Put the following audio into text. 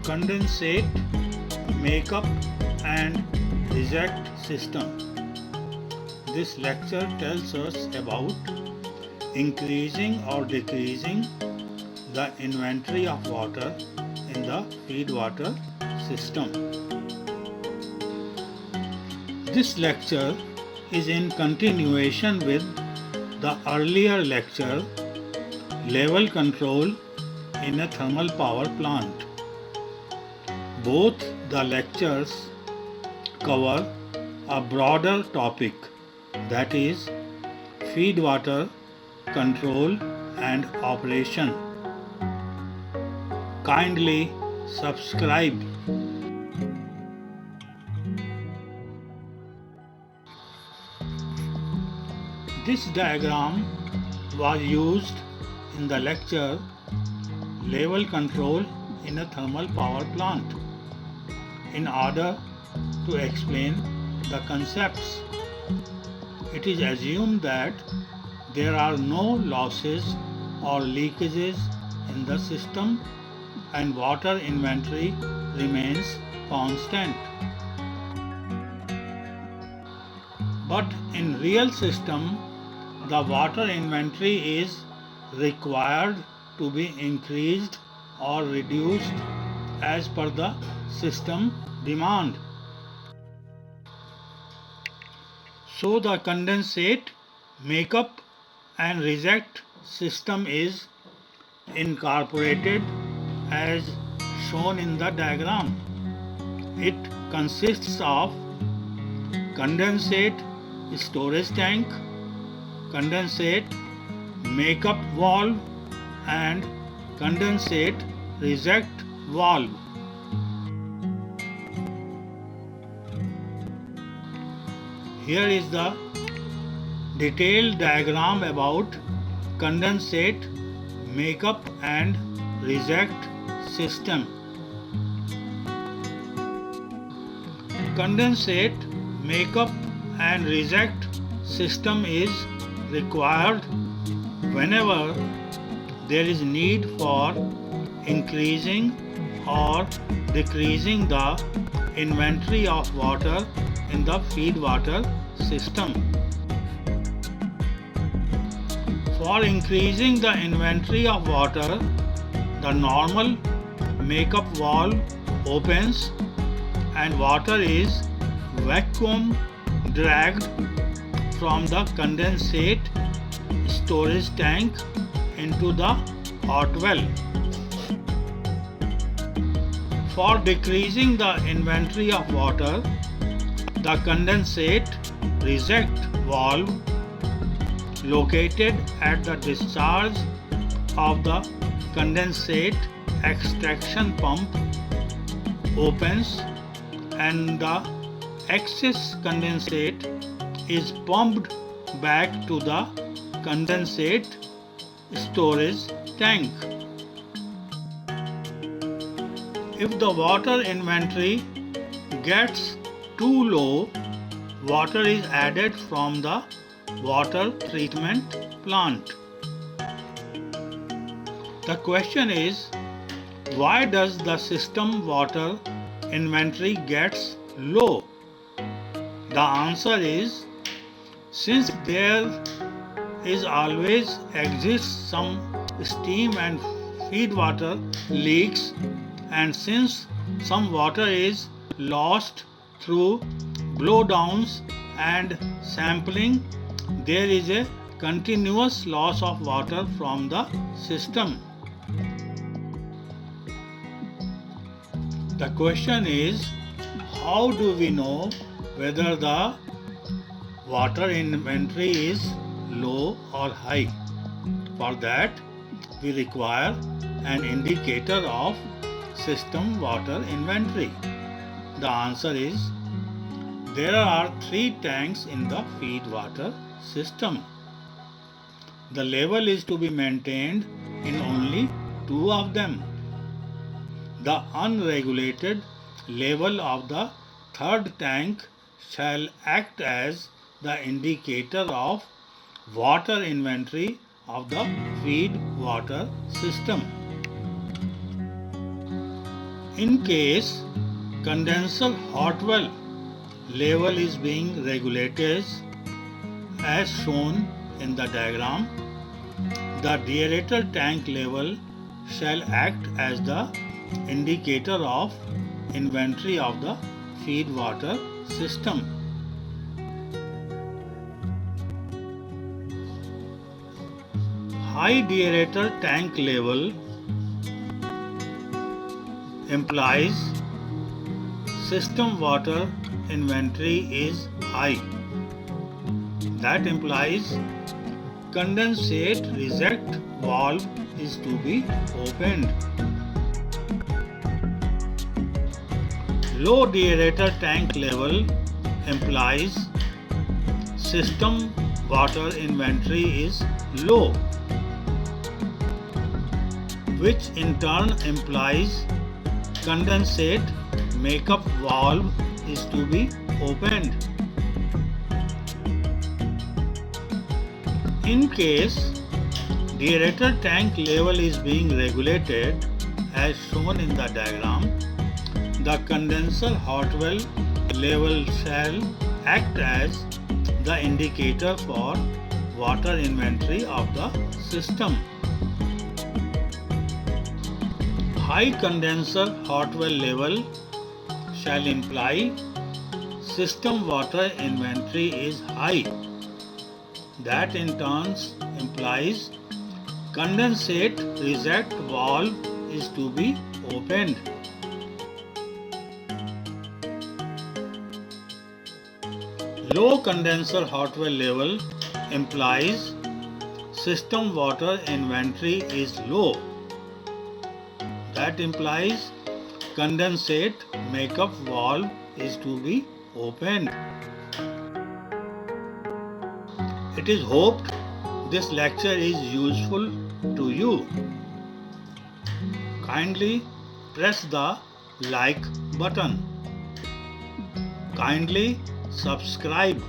Condensate, makeup and reject system. This lecture tells us about increasing or decreasing the inventory of water in the feedwater system. This lecture is in continuation with the earlier lecture, Level Control in a Thermal Power Plant. Both the lectures cover a broader topic, that is feedwater control and operation. Kindly subscribe. This diagram was used in the lecture Level Control in a Thermal Power Plant in order to explain the concepts. It is assumed that there are no losses or leakages in the system and water inventory remains constant. But in real system, the water inventory is required to be increased or reduced as per the system demand. So the condensate, makeup and reject system is incorporated as shown in the diagram. It consists of condensate storage tank, condensate makeup valve and condensate reject valve. Here is the detailed diagram about condensate makeup and reject system. Condensate makeup and reject system is required whenever there is need for increasing or decreasing the inventory of water in the feedwater system. For increasing the inventory of water, the normal makeup valve opens and water is vacuum dragged from the condensate storage tank into the hot well. For decreasing the inventory of water, the condensate reject valve located at the discharge of the condensate extraction pump opens and the excess condensate is pumped back to the condensate storage tank. If the water inventory gets too low, water is added from the water treatment plant. The question is, why does the system water inventory gets low? The answer is, since there is always exists some steam and feedwater leaks, and since some water is lost through blowdowns and sampling, there is a continuous loss of water from the system. The question is, how do we know whether the water inventory is low or high? For that, we require an indicator of system water inventory. The answer is, there are 3 tanks in the feedwater system. The level is to be maintained in only 2 of them. The unregulated level of the third tank shall act as the indicator of water inventory of the feed water system. In case condenser hot well level is being regulated as shown in the diagram, the deaerator tank level shall act as the indicator of inventory of the feed water system. High deaerator tank level implies system water inventory is high. That implies condensate reject valve is to be opened. Low deaerator tank level implies system water inventory is low, which in turn implies condensate makeup valve is to be opened. In case deaerator tank level is being regulated as shown in the diagram, the condenser hot well level shall act as the indicator for water inventory of the system. High condenser hot well level shall imply system water inventory is high. That in turn implies condensate reject valve is to be opened. Low condenser hot well level implies system water inventory is low. That implies condensate makeup valve is to be opened. It is hoped this lecture is useful to you. Kindly press the like button. Kindly subscribe